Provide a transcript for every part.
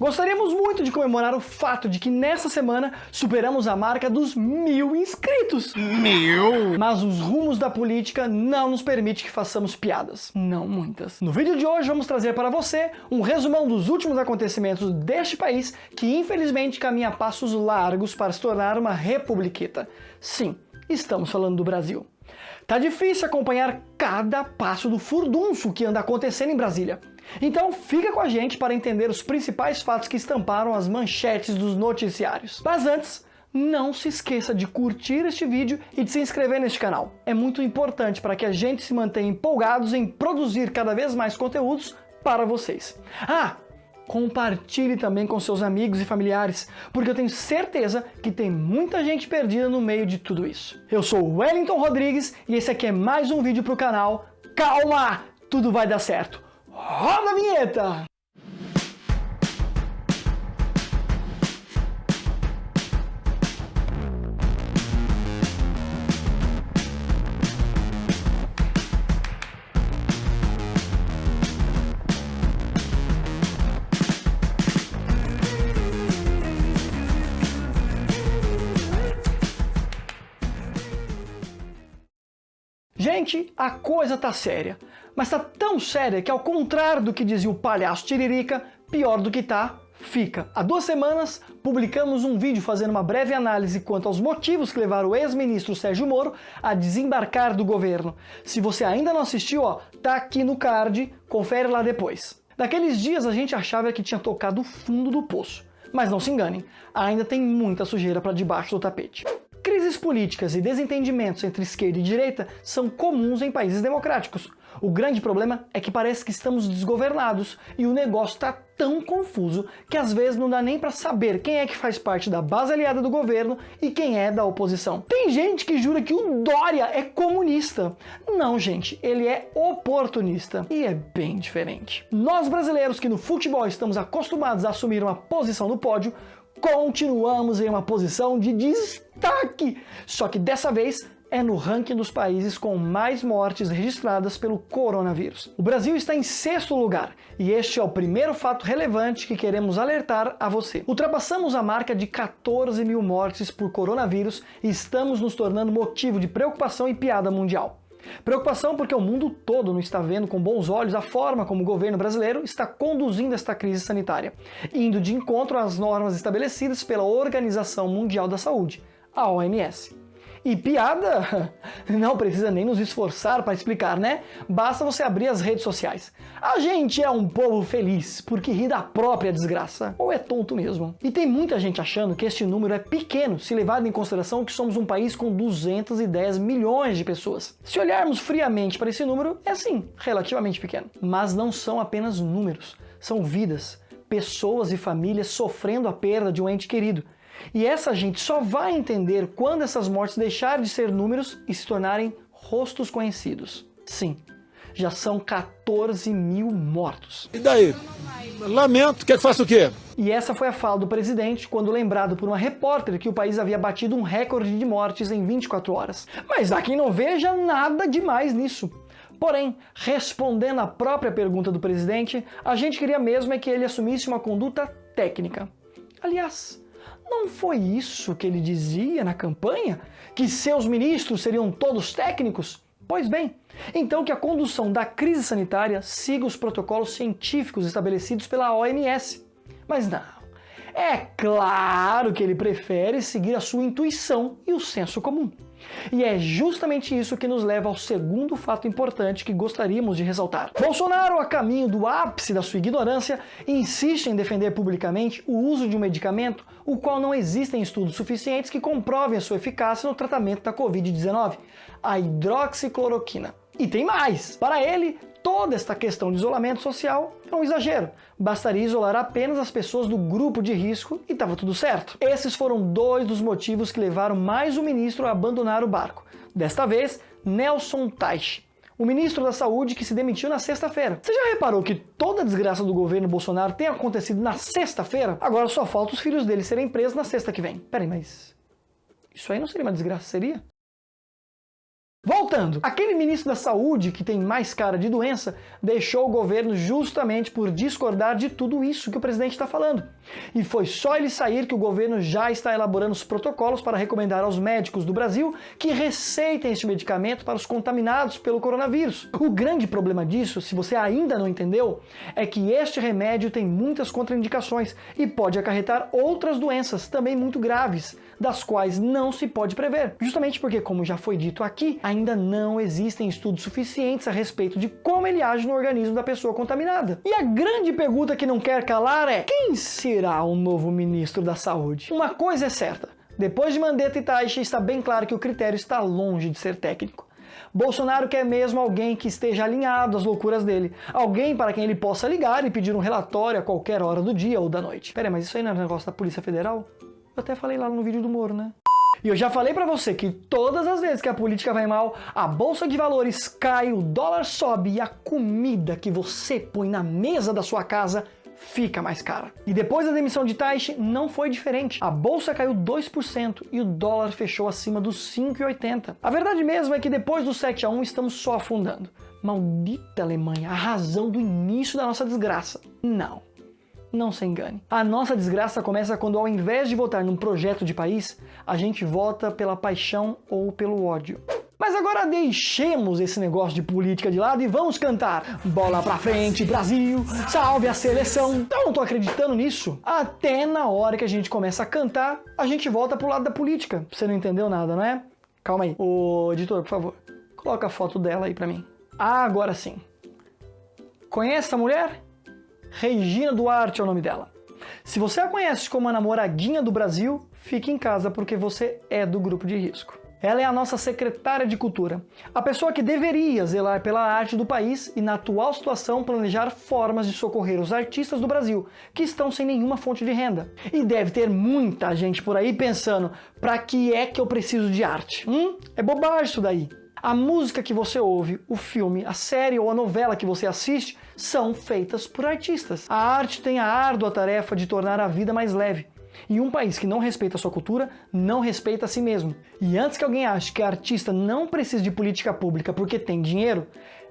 Gostaríamos muito de comemorar o fato de que nessa semana superamos a marca dos 1000 inscritos. 1000? Mas os rumos da política não nos permitem que façamos piadas. Não muitas. No vídeo de hoje vamos trazer para você um resumão dos últimos acontecimentos deste país que infelizmente caminha a passos largos para se tornar uma republiqueta. Sim, estamos falando do Brasil. Tá difícil acompanhar cada passo do furdunço que anda acontecendo em Brasília. Então fica com a gente para entender os principais fatos que estamparam as manchetes dos noticiários. Mas antes, não se esqueça de curtir este vídeo e de se inscrever neste canal. É muito importante para que a gente se mantenha empolgados em produzir cada vez mais conteúdos para vocês. Compartilhe também com seus amigos e familiares, porque eu tenho certeza que tem muita gente perdida no meio de tudo isso. Eu sou o Wellington Rodrigues e esse aqui é mais um vídeo para o canal. Calma, tudo vai dar certo. Roda a vinheta! Gente, a coisa tá séria, mas tá tão séria que ao contrário do que dizia o palhaço Tiririca, pior do que tá, fica. Há 2 semanas, publicamos um vídeo fazendo uma breve análise quanto aos motivos que levaram o ex-ministro Sérgio Moro a desembarcar do governo. Se você ainda não assistiu, tá aqui no card, confere lá depois. Naqueles dias a gente achava que tinha tocado o fundo do poço, mas não se enganem, ainda tem muita sujeira para debaixo do tapete. Crises políticas e desentendimentos entre esquerda e direita são comuns em países democráticos. O grande problema é que parece que estamos desgovernados e o negócio está tão confuso que às vezes não dá nem para saber quem é que faz parte da base aliada do governo e quem é da oposição. Tem gente que jura que o Dória é comunista. Não, gente, ele é oportunista e é bem diferente. Nós brasileiros que no futebol estamos acostumados a assumir uma posição no pódio, continuamos em uma posição de destaque, só que dessa vez é no ranking dos países com mais mortes registradas pelo coronavírus. O Brasil está em 6º lugar e este é o primeiro fato relevante que queremos alertar a você. Ultrapassamos a marca de 14 mil mortes por coronavírus e estamos nos tornando motivo de preocupação e piada mundial. Preocupação porque o mundo todo não está vendo com bons olhos a forma como o governo brasileiro está conduzindo esta crise sanitária, indo de encontro às normas estabelecidas pela Organização Mundial da Saúde, a OMS. E piada? Não precisa nem nos esforçar para explicar, né? Basta você abrir as redes sociais. A gente é um povo feliz porque ri da própria desgraça. Ou é tonto mesmo? E tem muita gente achando que este número é pequeno se levado em consideração que somos um país com 210 milhões de pessoas. Se olharmos friamente para esse número, é sim, relativamente pequeno. Mas não são apenas números, são vidas, pessoas e famílias sofrendo a perda de um ente querido. E essa gente só vai entender quando essas mortes deixarem de ser números e se tornarem rostos conhecidos. Sim, já são 14 mil mortos. E daí? Lamento, quer que faça o quê? E essa foi a fala do presidente quando lembrado por uma repórter que o país havia batido um recorde de mortes em 24 horas. Mas há quem não veja nada demais nisso. Porém, respondendo à própria pergunta do presidente, a gente queria mesmo é que ele assumisse uma conduta técnica. Aliás, não foi isso que ele dizia na campanha? Que seus ministros seriam todos técnicos? Pois bem, então que a condução da crise sanitária siga os protocolos científicos estabelecidos pela OMS. Mas não, é claro que ele prefere seguir a sua intuição e o senso comum. E é justamente isso que nos leva ao segundo fato importante que gostaríamos de ressaltar. Bolsonaro, a caminho do ápice da sua ignorância, insiste em defender publicamente o uso de um medicamento o qual não existem estudos suficientes que comprovem a sua eficácia no tratamento da Covid-19, a hidroxicloroquina. E tem mais! Para ele, toda esta questão de isolamento social é um exagero. Bastaria isolar apenas as pessoas do grupo de risco e estava tudo certo. Esses foram 2 dos motivos que levaram mais um ministro a abandonar o barco. Desta vez, Nelson Teich, o ministro da Saúde que se demitiu na sexta-feira. Você já reparou que toda a desgraça do governo Bolsonaro tem acontecido na sexta-feira? Agora só falta os filhos dele serem presos na sexta que vem. Peraí, mas isso aí não seria uma desgraça, seria? Voltando Voltando, aquele ministro da Saúde que tem mais cara de doença deixou o governo justamente por discordar de tudo isso que o presidente está falando. E foi só ele sair que o governo já está elaborando os protocolos para recomendar aos médicos do Brasil que receitem este medicamento para os contaminados pelo coronavírus. O grande problema disso, se você ainda não entendeu, é que este remédio tem muitas contraindicações e pode acarretar outras doenças também muito graves, das quais não se pode prever. Justamente porque, como já foi dito aqui, ainda não existem estudos suficientes a respeito de como ele age no organismo da pessoa contaminada. E a grande pergunta que não quer calar é: quem será o novo ministro da Saúde? Uma coisa é certa, depois de Mandetta e Taishi está bem claro que o critério está longe de ser técnico. Bolsonaro quer mesmo alguém que esteja alinhado às loucuras dele. Alguém para quem ele possa ligar e pedir um relatório a qualquer hora do dia ou da noite. Pera, mas isso aí não é um negócio da Polícia Federal? Eu até falei lá no vídeo do Moro, né? E eu já falei pra você que todas as vezes que a política vai mal, a bolsa de valores cai, o dólar sobe e a comida que você põe na mesa da sua casa fica mais cara. E depois da demissão de Taishi, não foi diferente. A bolsa caiu 2% e o dólar fechou acima dos 5,80. A verdade mesmo é que depois do 7-1 estamos só afundando. Maldita Alemanha, a razão do início da nossa desgraça. Não se engane. A nossa desgraça começa quando, ao invés de votar num projeto de país, a gente vota pela paixão ou pelo ódio. Mas agora deixemos esse negócio de política de lado e vamos cantar Bola pra frente, Brasil, salve a seleção. Eu não tô acreditando nisso. Até na hora que a gente começa a cantar, a gente volta pro lado da política. Você não entendeu nada, não é? Calma aí. Ô, editor, por favor, coloca a foto dela aí pra mim. Ah, agora sim. Conhece essa mulher? Regina Duarte é o nome dela. Se você a conhece como a namoradinha do Brasil, fique em casa porque você é do grupo de risco. Ela é a nossa secretária de cultura, a pessoa que deveria zelar pela arte do país e, na atual situação, planejar formas de socorrer os artistas do Brasil, que estão sem nenhuma fonte de renda. E deve ter muita gente por aí pensando, pra que é que eu preciso de arte? É bobagem isso daí. A música que você ouve, o filme, a série ou a novela que você assiste são feitas por artistas. A arte tem a árdua tarefa de tornar a vida mais leve. E um país que não respeita a sua cultura, não respeita a si mesmo. E antes que alguém ache que artista não precisa de política pública porque tem dinheiro,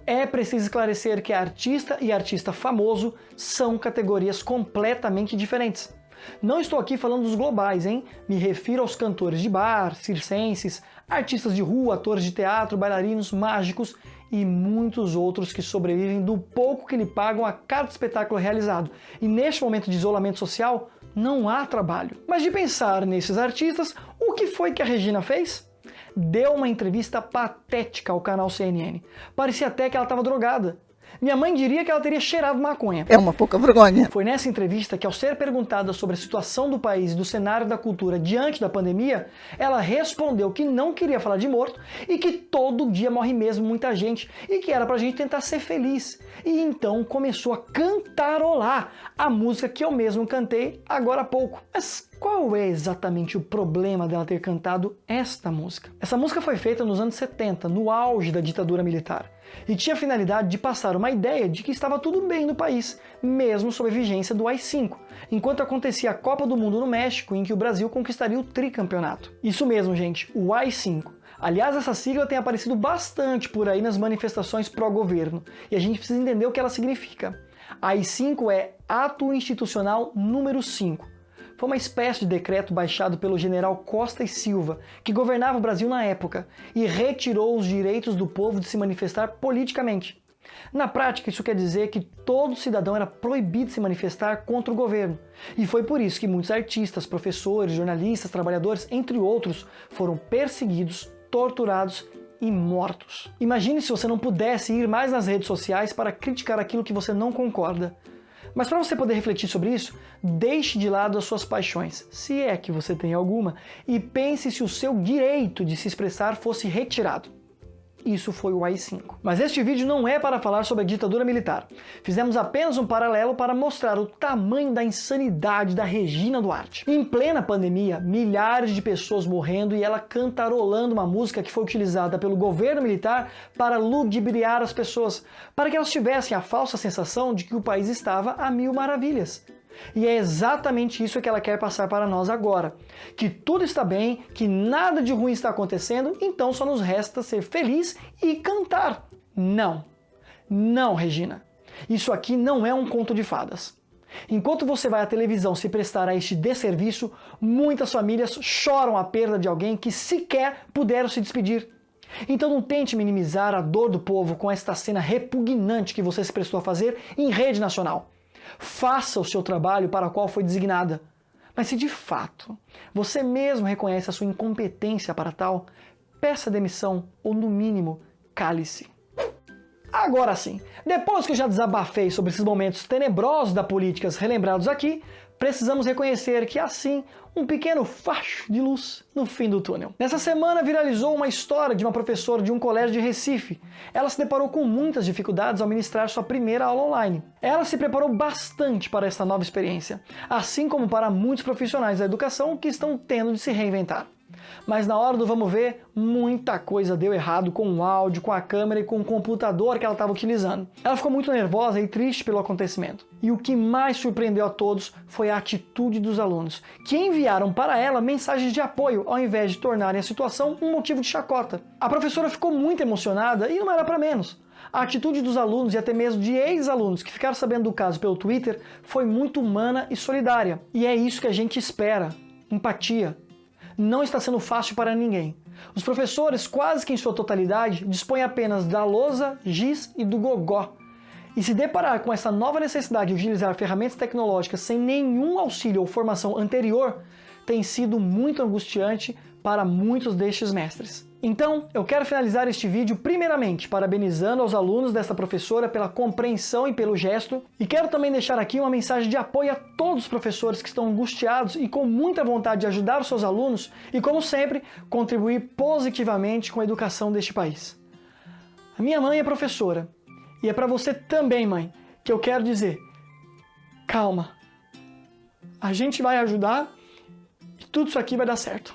é preciso esclarecer que artista e artista famoso são categorias completamente diferentes. Não estou aqui falando dos globais, hein? Me refiro aos cantores de bar, circenses, artistas de rua, atores de teatro, bailarinos, mágicos e muitos outros que sobrevivem do pouco que lhe pagam a cada espetáculo realizado. E neste momento de isolamento social, não há trabalho. Mas de pensar nesses artistas, o que foi que a Regina fez? Deu uma entrevista patética ao canal CNN. Parecia até que ela estava drogada. Minha mãe diria que ela teria cheirado maconha. É uma pouca vergonha. Foi nessa entrevista que, ao ser perguntada sobre a situação do país e do cenário da cultura diante da pandemia, ela respondeu que não queria falar de morto e que todo dia morre mesmo muita gente e que era pra gente tentar ser feliz. E então começou a cantarolar a música que eu mesmo cantei agora há pouco. Mas qual é exatamente o problema dela ter cantado esta música? Essa música foi feita nos anos 70, no auge da ditadura militar, e tinha a finalidade de passar uma ideia de que estava tudo bem no país, mesmo sob a vigência do AI-5, enquanto acontecia a Copa do Mundo no México, em que o Brasil conquistaria o tricampeonato. Isso mesmo, gente, o AI-5. Aliás, essa sigla tem aparecido bastante por aí nas manifestações pró-governo, e a gente precisa entender o que ela significa. AI-5 é Ato Institucional número 5. Foi uma espécie de decreto baixado pelo general Costa e Silva, que governava o Brasil na época, e retirou os direitos do povo de se manifestar politicamente. Na prática, isso quer dizer que todo cidadão era proibido de se manifestar contra o governo. E foi por isso que muitos artistas, professores, jornalistas, trabalhadores, entre outros, foram perseguidos, torturados e mortos. Imagine se você não pudesse ir mais nas redes sociais para criticar aquilo que você não concorda. Mas para você poder refletir sobre isso, deixe de lado as suas paixões, se é que você tem alguma, e pense se o seu direito de se expressar fosse retirado. Isso foi o AI-5. Mas este vídeo não é para falar sobre a ditadura militar. Fizemos apenas um paralelo para mostrar o tamanho da insanidade da Regina Duarte. Em plena pandemia, milhares de pessoas morrendo e ela cantarolando uma música que foi utilizada pelo governo militar para ludibriar as pessoas, para que elas tivessem a falsa sensação de que o país estava a mil maravilhas. E é exatamente isso que ela quer passar para nós agora. Que tudo está bem, que nada de ruim está acontecendo, então só nos resta ser feliz e cantar. Não. Não, Regina. Isso aqui não é um conto de fadas. Enquanto você vai à televisão se prestar a este desserviço, muitas famílias choram a perda de alguém que sequer puderam se despedir. Então não tente minimizar a dor do povo com esta cena repugnante que você se prestou a fazer em rede nacional. Faça o seu trabalho para o qual foi designada. Mas se de fato você mesmo reconhece a sua incompetência para tal, peça demissão ou, no mínimo, cale-se. Agora sim, depois que eu já desabafei sobre esses momentos tenebrosos da política relembrados aqui, precisamos reconhecer que há sim um pequeno facho de luz no fim do túnel. Nessa semana viralizou uma história de uma professora de um colégio de Recife. Ela se deparou com muitas dificuldades ao ministrar sua primeira aula online. Ela se preparou bastante para essa nova experiência, assim como para muitos profissionais da educação que estão tendo de se reinventar. Mas na hora do vamos ver, muita coisa deu errado com o áudio, com a câmera e com o computador que ela estava utilizando. Ela ficou muito nervosa e triste pelo acontecimento. E o que mais surpreendeu a todos foi a atitude dos alunos, que enviaram para ela mensagens de apoio ao invés de tornarem a situação um motivo de chacota. A professora ficou muito emocionada e não era para menos. A atitude dos alunos e até mesmo de ex-alunos que ficaram sabendo do caso pelo Twitter foi muito humana e solidária. E é isso que a gente espera: empatia. Não está sendo fácil para ninguém. Os professores, quase que em sua totalidade, dispõem apenas da lousa, giz e do gogó. E se deparar com essa nova necessidade de utilizar ferramentas tecnológicas sem nenhum auxílio ou formação anterior, tem sido muito angustiante para muitos destes mestres. Então, eu quero finalizar este vídeo primeiramente parabenizando aos alunos desta professora pela compreensão e pelo gesto, e quero também deixar aqui uma mensagem de apoio a todos os professores que estão angustiados e com muita vontade de ajudar os seus alunos e, como sempre, contribuir positivamente com a educação deste país. A minha mãe é professora, e é para você também, mãe, que eu quero dizer: calma, a gente vai ajudar e tudo isso aqui vai dar certo.